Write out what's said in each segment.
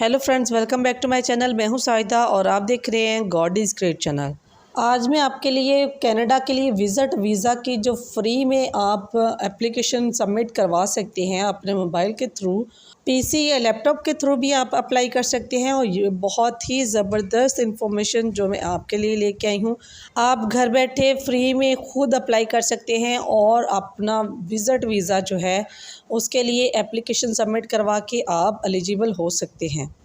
Hello friends, welcome back to my channel. मैं हूं साहिदा और आप देख रहे हैं गॉड इज़ ग्रेट चैनल। आज मैं आपके लिए कनाडा के लिए विज़िट वीज़ा की जो फ्री में आप एप्लीकेशन सबमिट करवा सकते हैं अपने मोबाइल के थ्रू, पीसी या लैपटॉप के थ्रू भी आप अप्लाई कर सकते हैं। और ये बहुत ही ज़बरदस्त इंफॉर्मेशन जो मैं आपके लिए लेके आई हूँ। आप घर बैठे फ्री में खुद अप्लाई कर सकते हैं और अपना विज़िट वीज़ा जो है उसके लिए एप्लीकेशन सबमिट करवा के आप एलिजिबल हो सकते हैं।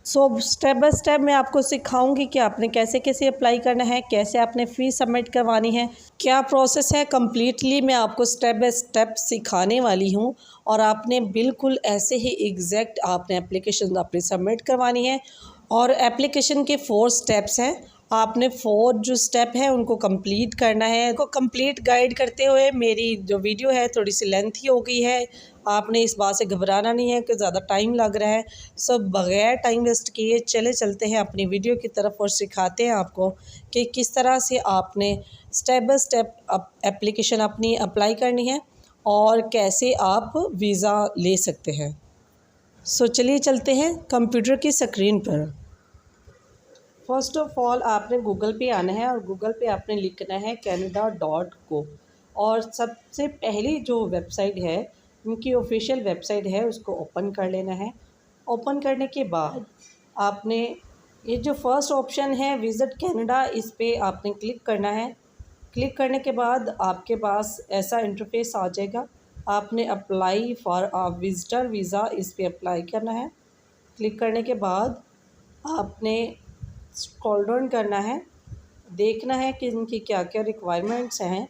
स्टेप बाय स्टेप मैं आपको सिखाऊंगी कि आपने कैसे कैसे अप्लाई करना है, कैसे आपने फ़ीस सबमिट करवानी है, क्या प्रोसेस है। कम्प्लीटली मैं आपको स्टेप बाय स्टेप सिखाने वाली हूँ और आपने बिल्कुल ऐसे ही एग्जैक्ट आपने एप्लीकेशन अपनी सबमिट करवानी है। और एप्लीकेशन के 4 स्टेप्स हैं। आपने 4 जो स्टेप है उनको कंप्लीट करना है। को कंप्लीट गाइड करते हुए मेरी जो वीडियो है थोड़ी सी लेंथी हो गई है। आपने इस बात से घबराना नहीं है कि ज़्यादा टाइम लग रहा है। सब बग़ैर टाइम वेस्ट किए चलते हैं अपनी वीडियो की तरफ और सिखाते हैं आपको कि किस तरह से आपने स्टेप बाय स्टेप एप्लीकेशन अपनी अप्लाई करनी है और कैसे आप वीज़ा ले सकते हैं। चलिए चलते हैं कंप्यूटर की स्क्रीन पर। फर्स्ट ऑफ ऑल आपने गूगल पे आना है और गूगल पे आपने लिखना है canada.co। और सबसे पहली जो वेबसाइट है उनकी ऑफिशियल वेबसाइट है उसको ओपन कर लेना है। ओपन करने के बाद आपने ये जो फर्स्ट ऑप्शन है विज़िट कनाडा, इस पे आपने क्लिक करना है। क्लिक करने के बाद आपके पास ऐसा इंटरफेस आ जाएगा। आपने apply for a visitor visa इस पे अप्लाई करना है। क्लिक करने के बाद आपने स्क्रॉल डाउन करना है, देखना है कि इनकी क्या क्या रिक्वायरमेंट्स हैं।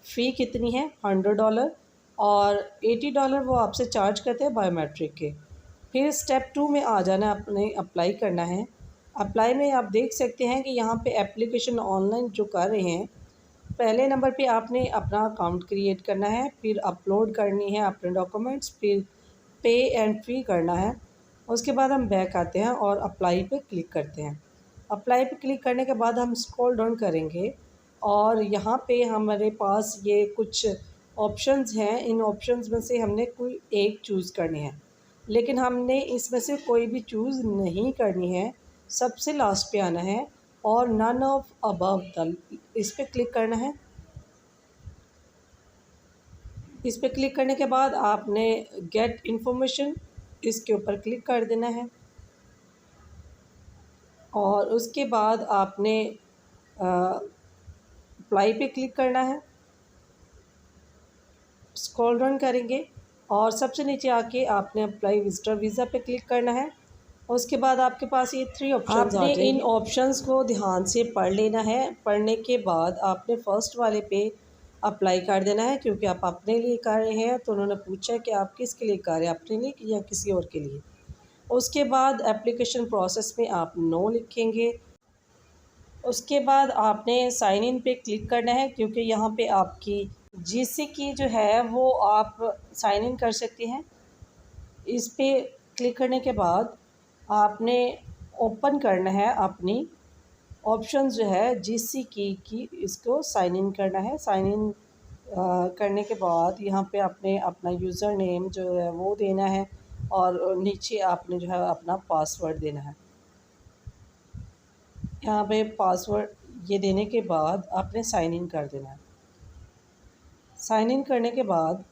फ़ी कितनी है, $100 और $80 वो आपसे चार्ज करते हैं बायोमेट्रिक के। फिर स्टेप 2 में आ जाना, आपने अप्लाई करना है। अप्लाई में आप देख सकते हैं कि यहाँ पे एप्लीकेशन ऑनलाइन जो कर रहे हैं, पहले नंबर पे आपने अपना अकाउंट क्रिएट करना है, फिर अपलोड करनी है अपने डॉक्यूमेंट्स, फिर पे एंड फ़ी करना है। उसके बाद हम बैक आते हैं और अप्लाई पे क्लिक करते हैं। अप्लाई पे क्लिक करने के बाद हम स्क्रॉल डाउन करेंगे और यहाँ पे हमारे पास ये कुछ ऑप्शंस हैं। इन ऑप्शंस में से हमने कोई एक चूज़ करनी है, लेकिन हमने इसमें से कोई भी चूज़ नहीं करनी है। सबसे लास्ट पे आना है और नन ऑफ अबव द, इस पर क्लिक करना है। इस पर क्लिक करने के बाद आपने गेट इन्फॉर्मेशन इसके ऊपर क्लिक कर देना है और उसके बाद आपने अप्लाई पे क्लिक करना है। स्क्रॉल डाउन करेंगे और सबसे नीचे आके आपने अप्लाई विजिटर वीज़ा पे क्लिक करना है। उसके बाद आपके पास ये 3 ऑप्शंस आ जाएंगे। आपने इन ऑप्शंस को ध्यान से पढ़ लेना है। पढ़ने के बाद आपने फ़र्स्ट वाले पे अप्लाई कर देना है, क्योंकि आप अपने लिए कर रहे हैं तो उन्होंने पूछा कि आप किसके लिए कर रहे हैं, अपने लिए या किसी और के लिए। उसके बाद एप्लीकेशन प्रोसेस में आप नो लिखेंगे। उसके बाद आपने साइन इन पे क्लिक करना है, क्योंकि यहाँ पे आपकी जीसी की जो है वो आप साइन इन कर सकते हैं। इस पे क्लिक करने के बाद आपने ओपन करना है अपनी ऑप्शन जो है जीसी की इसको साइन इन करना है। साइन इन करने के बाद यहाँ पे आपने अपना यूज़र नेम जो है वो देना है और नीचे आपने जो है अपना पासवर्ड देना है। यहाँ पे पासवर्ड ये देने के बाद आपने साइन इन कर देना है। साइन इन करने के बाद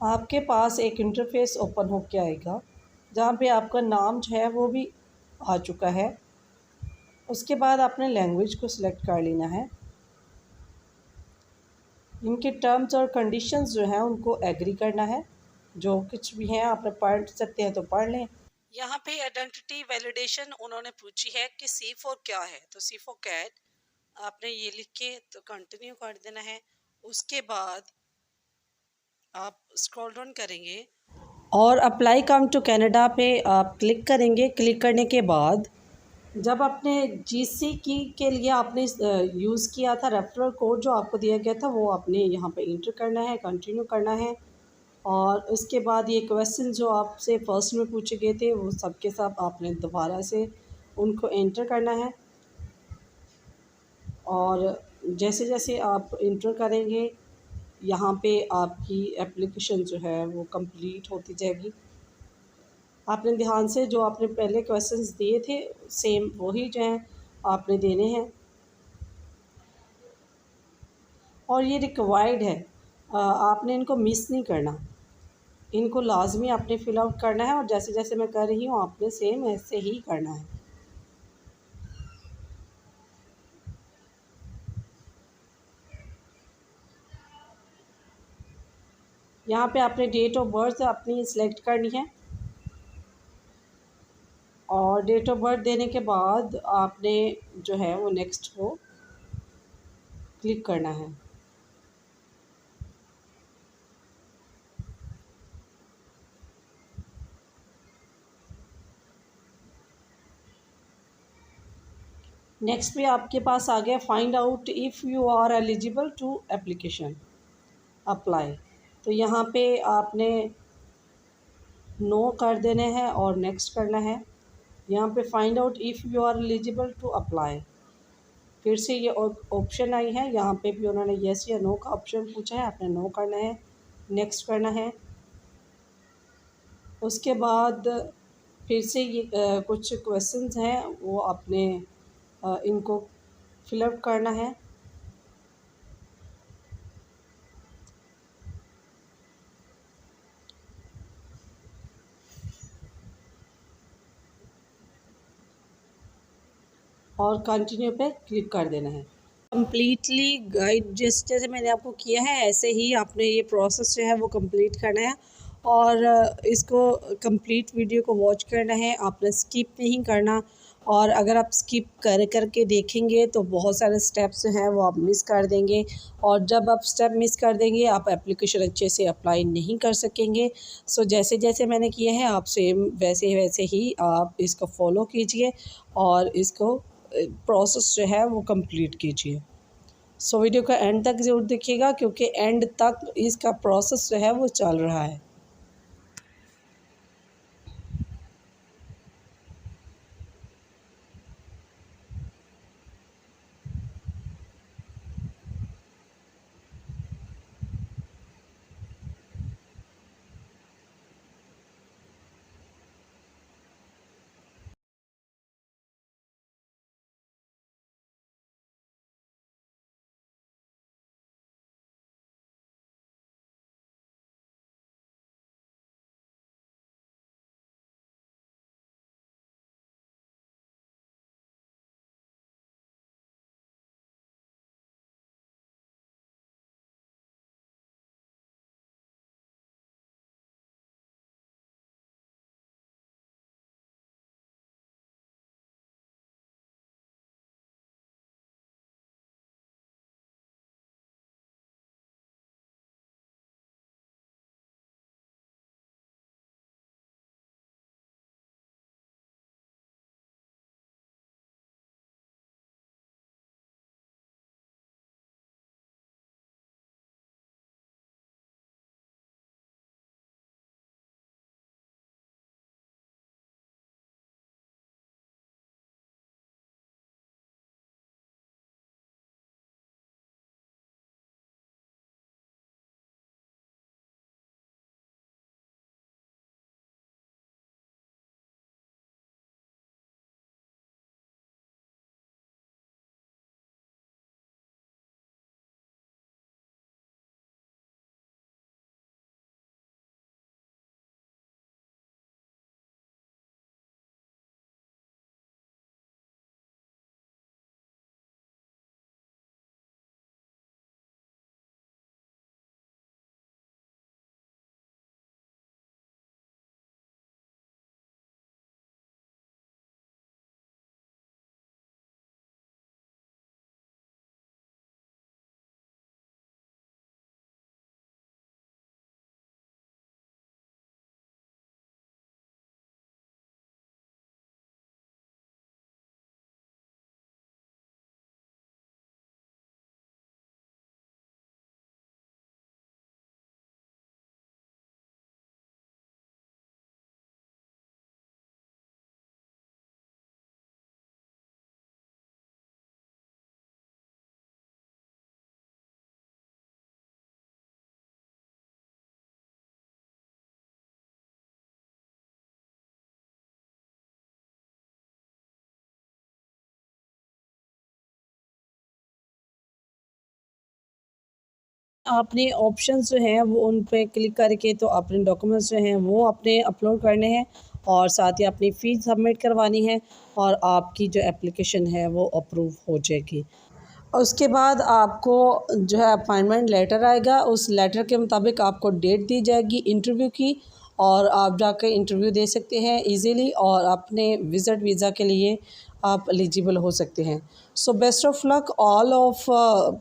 आपके पास एक इंटरफेस ओपन होके आएगा, जहाँ पे आपका नाम जो है वो भी आ चुका है। उसके बाद आपने लैंग्वेज को सिलेक्ट कर लेना है। इनके टर्म्स और कंडीशंस जो हैं उनको एग्री करना है। जो कुछ भी हैं आपने पढ़ सकते हैं तो पढ़ लें। यहाँ पे आइडेंटिटी वैलिडेशन उन्होंने पूछी है कि C4 क्या है, तो C4 कैट आपने ये लिख के तो कंटिन्यू कर देना है। उसके बाद आप स्क्रॉल डाउन करेंगे और अप्लाई कम टू कनाडा पे आप क्लिक करेंगे। क्लिक करने के बाद जब आपने जीसी की के लिए आपने यूज़ किया था रेफरल कोड जो आपको दिया गया था, वो आपने यहाँ पे इंटर करना है, कंटिन्यू करना है। और उसके बाद ये क्वेश्चन जो आपसे फर्स्ट में पूछे गए थे वो सब के सब आपने दोबारा से उनको एंटर करना है। और जैसे जैसे आप इंटर करेंगे यहाँ पे आपकी एप्लीकेशन जो है वो कंप्लीट होती जाएगी। आपने ध्यान से जो आपने पहले क्वेश्चंस दिए थे सेम वही जो हैं आपने देने हैं, और ये रिक्वायर्ड है। आपने इनको मिस नहीं करना, इनको लाजमी आपने फ़िल आउट करना है, और जैसे जैसे मैं कर रही हूँ आपने सेम ऐसे ही करना है। यहाँ पे आपने डेट ऑफ बर्थ अपनी सिलेक्ट करनी है, और डेट ऑफ बर्थ देने के बाद आपने जो है वो नेक्स्ट को क्लिक करना है। नेक्स्ट पे आपके पास आ गया find out if you are eligible to application apply. तो यहाँ पे आपने नो कर देने हैं और नेक्स्ट करना है। यहाँ पे find out if you are eligible to apply, फिर से ये ऑप्शन आई है, यहाँ पे भी उन्होंने येस या नो का ऑप्शन पूछा है, आपने नो करना है, नेक्स्ट करना है। उसके बाद फिर से ये कुछ क्वेश्चंस हैं वो आपने इनको फिलअप करना है। और कंटिन्यू पे क्लिक कर देना है। कंप्लीटली गाइड जिस जैसे मैंने आपको किया है ऐसे ही आपने ये प्रोसेस जो है वो कंप्लीट करना है, और इसको कंप्लीट वीडियो को वॉच करना है, आपने स्किप नहीं करना। और अगर आप स्किप करके देखेंगे तो बहुत सारे स्टेप्स हैं वो आप मिस कर देंगे, और जब आप स्टेप मिस कर देंगे आप एप्लीकेशन अच्छे से अप्लाई नहीं कर सकेंगे। सो जैसे जैसे मैंने किए हैं आप सेम वैसे वैसे ही आप इसको फॉलो कीजिए, और इसको प्रोसेस जो है वो कंप्लीट कीजिए। सो वीडियो का एंड तक ज़रूर देखिएगा, क्योंकि एंड तक इसका प्रोसेस जो है वो चल रहा है। आपने ऑप्शंस जो हैं वो उन पे क्लिक करके तो अपने डॉक्यूमेंट्स जो हैं वो अपने अपलोड करने हैं और साथ ही अपनी फ़ीस सबमिट करवानी है और आपकी जो एप्लीकेशन है वो अप्रूव हो जाएगी। उसके बाद आपको जो है अपॉइंटमेंट लेटर आएगा, उस लेटर के मुताबिक आपको डेट दी जाएगी इंटरव्यू की और आप जाकर इंटरव्यू दे सकते हैं इजीली और अपने विज़िट वीज़ा के लिए आप एलिजिबल हो सकते हैं। So best of luck all of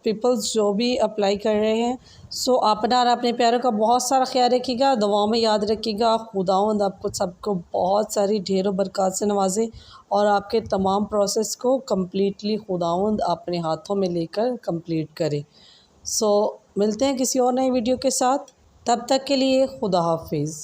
peoples जो भी अप्लाई कर रहे हैं। सो अपना और अपने प्यारों का बहुत सारा ख्याल रखिएगा, दुआओं में याद रखिएगा। खुदावंद आपको सबको बहुत सारी ढेरों बरकत से नवाजे और आपके तमाम प्रोसेस को कम्प्लीटली खुदावंद अपने हाथों में लेकर कंप्लीट करे। सो मिलते हैं किसी और नई वीडियो के साथ, तब तक के लिए खुदा हाफिज़।